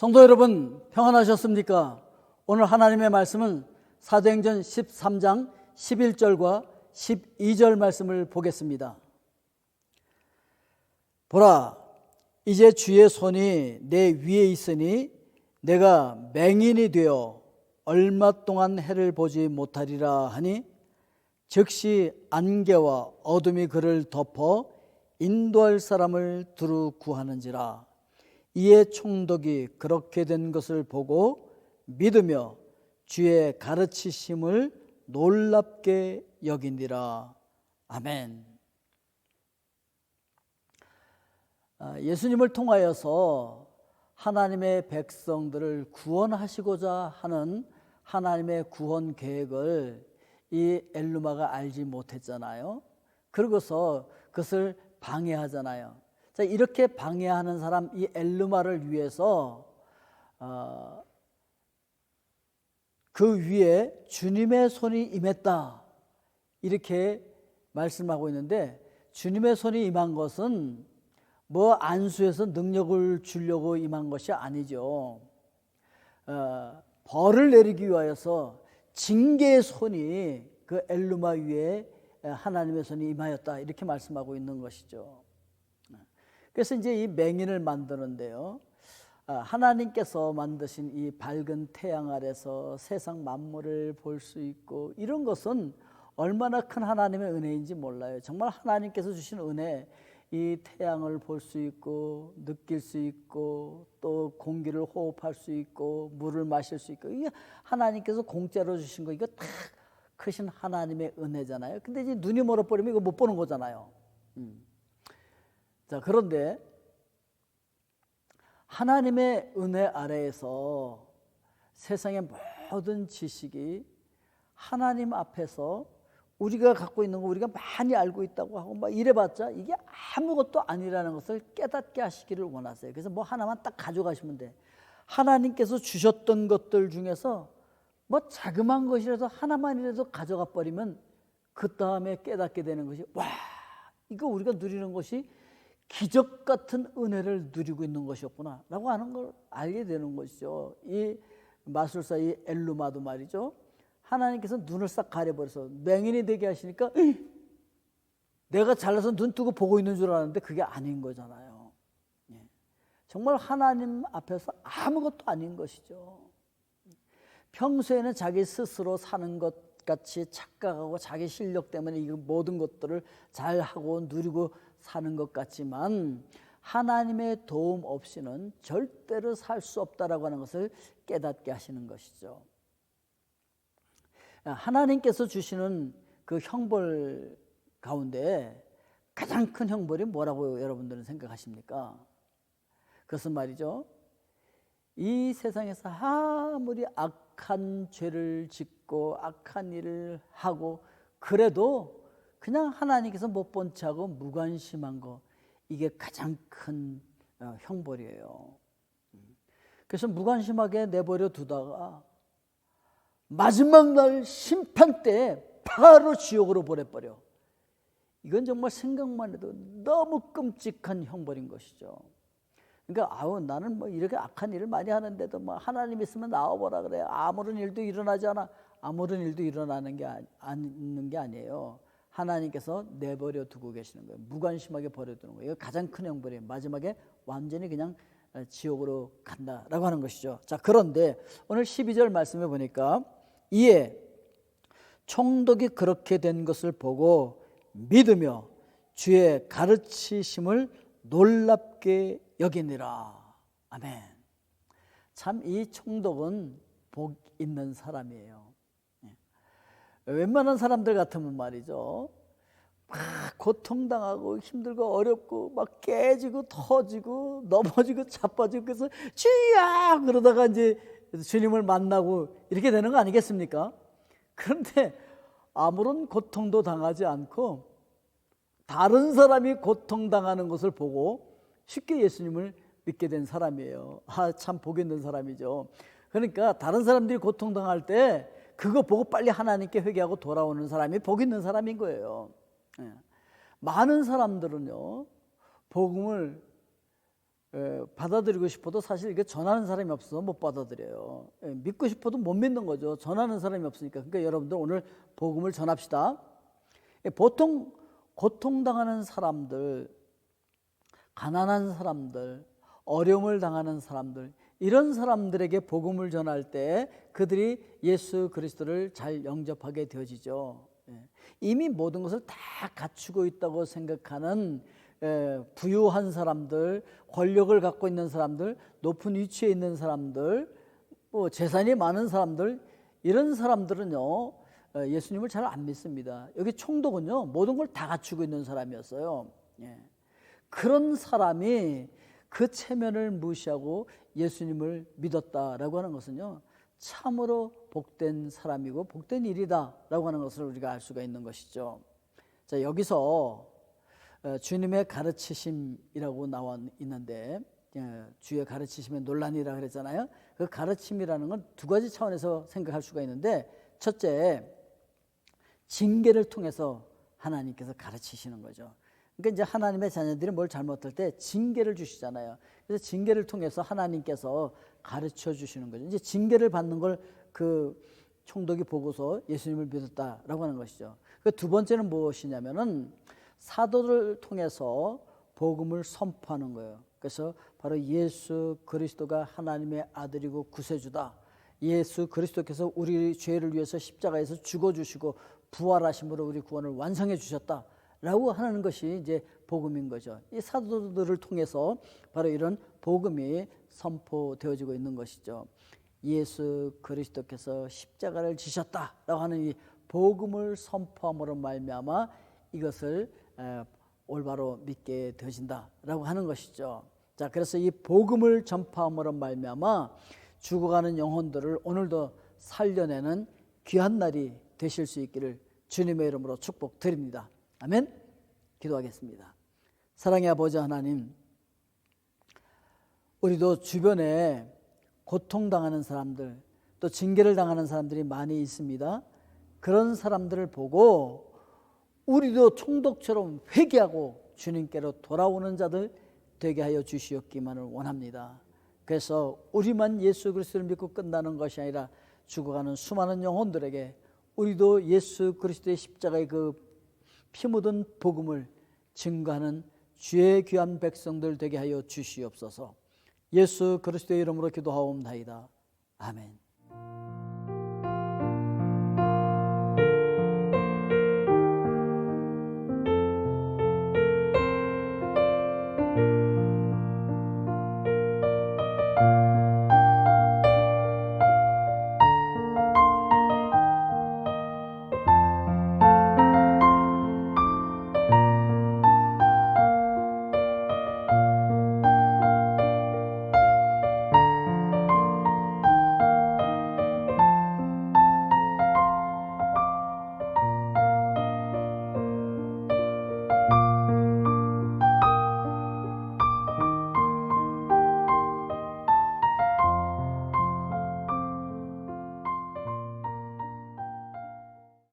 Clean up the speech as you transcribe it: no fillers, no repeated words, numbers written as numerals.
성도 여러분, 평안하셨습니까? 오늘 하나님의 말씀은 사도행전 13장 11절과 12절 말씀을 보겠습니다. 보라, 이제 주의 손이 내 위에 있으니 내가 맹인이 되어 얼마 동안 해를 보지 못하리라 하니 즉시 안개와 어둠이 그를 덮어 인도할 사람을 두루 구하는지라. 이에 총독이 그렇게 된 것을 보고 믿으며 주의 가르치심을 놀랍게 여기니라. 아멘. 예수님을 통하여서 하나님의 백성들을 구원하시고자 하는 하나님의 구원 계획을 이 엘루마가 알지 못했잖아요. 그러고서 그것을 방해하잖아요. 자, 이렇게 방해하는 사람, 이 엘루마를 위해서 그 위에 주님의 손이 임했다, 이렇게 말씀하고 있는데, 주님의 손이 임한 것은 뭐 안수해서 능력을 주려고 임한 것이 아니죠. 벌을 내리기 위하여서 징계의 손이 그 엘루마 위에 하나님의 손이 임하였다, 이렇게 말씀하고 있는 것이죠. 그래서 이제 이 맹인을 만드는데요, 하나님께서 만드신 이 밝은 태양 아래서 세상 만물을 볼 수 있고, 이런 것은 얼마나 큰 하나님의 은혜인지 몰라요. 정말 하나님께서 주신 은혜, 이 태양을 볼 수 있고 느낄 수 있고 또 공기를 호흡할 수 있고 물을 마실 수 있고, 이게 하나님께서 공짜로 주신 거, 이거 다 크신 하나님의 은혜잖아요. 근데 이제 눈이 멀어버리면 이거 못 보는 거잖아요. 자, 그런데 하나님의 은혜 아래에서 세상의 모든 지식이 하나님 앞에서 우리가 갖고 있는 거 우리가 많이 알고 있다고 하고 막 이래봤자 이게 아무것도 아니라는 것을 깨닫게 하시기를 원하세요. 그래서 뭐 하나만 딱 가져가시면 돼. 하나님께서 주셨던 것들 중에서 뭐 자그마한 것이라도 하나만이라도 가져가 버리면 그 다음에 깨닫게 되는 것이, 와, 이거 우리가 누리는 것이 기적 같은 은혜를 누리고 있는 것이었구나 라고 하는 걸 알게 되는 것이죠. 이 마술사 이 엘루마도 말이죠, 하나님께서 눈을 싹 가려버려서 맹인이 되게 하시니까 내가 잘나서 눈 뜨고 보고 있는 줄 알았는데 그게 아닌 거잖아요. 정말 하나님 앞에서 아무것도 아닌 것이죠. 평소에는 자기 스스로 사는 것 같이 착각하고 자기 실력 때문에 이 모든 것들을 잘하고 누리고 사는 것 같지만 하나님의 도움 없이는 절대로 살 수 없다라고 하는 것을 깨닫게 하시는 것이죠. 하나님께서 주시는 그 형벌 가운데 가장 큰 형벌이 뭐라고 여러분들은 생각하십니까? 그것은 말이죠, 이 세상에서 아무리 악한 죄를 짓고 악한 일을 하고 그래도 그냥 하나님께서 못 본 척하고 무관심한 거, 이게 가장 큰 형벌이에요. 그래서 무관심하게 내버려 두다가 마지막 날 심판 때 바로 지옥으로 보내버려. 이건 정말 생각만 해도 너무 끔찍한 형벌인 것이죠. 그러니까 나는 뭐 이렇게 악한 일을 많이 하는데도 뭐 하나님 있으면 나와보라 그래. 아무런 일도 일어나지 않아. 아무런 일도 일어나는 게 않는 게 아니에요. 하나님께서 내버려 두고 계시는 거예요. 무관심하게 버려두는 거예요. 이거 가장 큰 형벌이에요. 마지막에 완전히 그냥 지옥으로 간다라고 하는 것이죠. 자, 그런데 오늘 12절 말씀에 보니까 이에 총독이 그렇게 된 것을 보고 믿으며 주의 가르치심을 놀랍게 여기니라. 아멘. 참 이 총독은 복 있는 사람이에요. 웬만한 사람들 같으면 말이죠, 막 고통당하고 힘들고 어렵고 막 깨지고 터지고 넘어지고 자빠지고 그래서 주야 그러다가 이제 주님을 만나고 이렇게 되는 거 아니겠습니까? 그런데 아무런 고통도 당하지 않고 다른 사람이 고통당하는 것을 보고 쉽게 예수님을 믿게 된 사람이에요. 참 복 있는 사람이죠. 그러니까 다른 사람들이 고통당할 때 그거 보고 빨리 하나님께 회개하고 돌아오는 사람이 복 있는 사람인 거예요. 많은 사람들은요, 복음을 받아들이고 싶어도 사실 이게 전하는 사람이 없어서 못 받아들여요. 믿고 싶어도 못 믿는 거죠. 전하는 사람이 없으니까. 그러니까 여러분들 오늘 복음을 전합시다. 보통 고통당하는 사람들, 가난한 사람들, 어려움을 당하는 사람들, 이런 사람들에게 복음을 전할 때 그들이 예수 그리스도를 잘 영접하게 되어지죠. 이미 모든 것을 다 갖추고 있다고 생각하는 부유한 사람들, 권력을 갖고 있는 사람들, 높은 위치에 있는 사람들, 재산이 많은 사람들, 이런 사람들은요 예수님을 잘 안 믿습니다. 여기 총독은요 모든 걸 다 갖추고 있는 사람이었어요. 그런 사람이 그 체면을 무시하고 예수님을 믿었다라고 하는 것은요 참으로 복된 사람이고 복된 일이다라고 하는 것을 우리가 알 수가 있는 것이죠. 자, 여기서 주님의 가르치심이라고 나와 있는데 주의 가르치심의 논란이라고 그랬잖아요. 그 가르침이라는 건 두 가지 차원에서 생각할 수가 있는데, 첫째, 징계를 통해서 하나님께서 가르치시는 거죠. 그러니까 이제 하나님의 자녀들이 뭘 잘못할 때 징계를 주시잖아요. 그래서 징계를 통해서 하나님께서 가르쳐 주시는 거죠. 이제 징계를 받는 걸 그 총독이 보고서 예수님을 믿었다라고 하는 것이죠. 그 두 번째는 무엇이냐면은 사도를 통해서 복음을 선포하는 거예요. 그래서 바로 예수 그리스도가 하나님의 아들이고 구세주다. 예수 그리스도께서 우리 죄를 위해서 십자가에서 죽어주시고 부활하심으로 우리 구원을 완성해 주셨다라고 하는 것이 이제 복음인 거죠. 이 사도들을 통해서 바로 이런 복음이 선포되어지고 있는 것이죠. 예수 그리스도께서 십자가를 지셨다라고 하는 이 복음을 선포함으로 말미암아 이것을 올바로 믿게 되어진다라고 하는 것이죠. 자, 그래서 이 복음을 전파함으로 말미암아 죽어가는 영혼들을 오늘도 살려내는 귀한 날이 되실 수 있기를 주님의 이름으로 축복드립니다. 아멘. 기도하겠습니다. 사랑의 아버지 하나님, 우리도 주변에 고통당하는 사람들, 또 징계를 당하는 사람들이 많이 있습니다. 그런 사람들을 보고 우리도 총독처럼 회개하고 주님께로 돌아오는 자들 되게 하여 주시옵기만을 원합니다. 그래서 우리만 예수 그리스도를 믿고 끝나는 것이 아니라 죽어가는 수많은 영혼들에게 우리도 예수 그리스도의 십자가의 그 피 묻은 복음을 증거하는 주의 귀한 백성들 되게 하여 주시옵소서. 예수 그리스도의 이름으로 기도하옵나이다. 아멘.